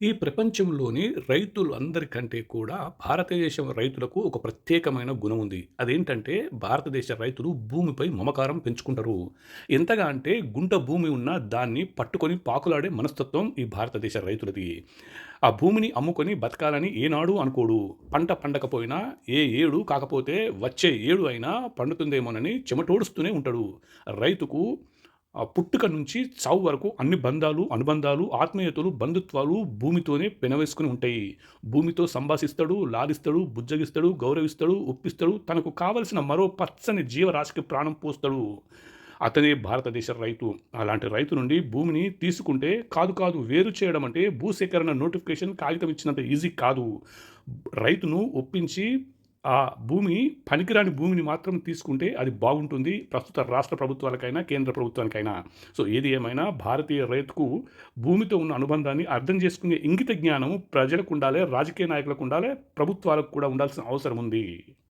ఈ ప్రపంచంలోని రైతులు అందరికంటే కూడా భారతదేశం రైతులకు ఒక ప్రత్యేకమైన గుణం ఉంది. అదేంటంటే భారతదేశ రైతులు భూమిపై మమకారం పెంచుకుంటారు. ఎంతగా అంటే గుంట భూమి ఉన్నా దాన్ని పట్టుకొని పాకులాడే మనస్తత్వం ఈ భారతదేశ రైతులది. ఆ భూమిని అమ్ముకొని బతకాలని ఏనాడు అనుకోడు. పంట పండకపోయినా ఏ ఏడు కాకపోతే వచ్చే ఏడు అయినా పండుతుందేమోనని చెమటోడుస్తూనే ఉంటాడు. రైతుకు పుట్టుక నుంచి చావు వరకు అన్ని బంధాలు, అనుబంధాలు, ఆత్మీయతలు, బంధుత్వాలు భూమితోనే పెనవేసుకొని ఉంటాయి. భూమితో సంభాషిస్తాడు, లాలిస్తాడు, బుజ్జగిస్తాడు, గౌరవిస్తాడు, ఒప్పిస్తాడు. తనకు కావలసిన మరో పచ్చని జీవరాశికి ప్రాణం పోస్తాడు. అతనే భారతదేశ రైతు. అలాంటి రైతు నుండి భూమిని తీసుకుంటే కాదు వేరు చేయడం అంటే భూసేకరణ నోటిఫికేషన్ కాగితం ఇచ్చినంత ఈజీ కాదు. రైతును ఒప్పించి ఆ భూమి పనికిరాని భూమిని మాత్రం తీసుకుంటే అది బాగుంటుంది. ప్రస్తుత రాష్ట్ర ప్రభుత్వాలకైనా, కేంద్ర ప్రభుత్వానికైనా. సో ఏది ఏమైనా భారతీయ రైతుకు భూమితో ఉన్న అనుబంధాన్ని అర్థం చేసుకునే ఇంగిత జ్ఞానం ప్రజలకుండాలే, రాజకీయ నాయకులకుండాలే, ప్రభుత్వాలకు కూడా ఉండాల్సిన అవసరం ఉంది.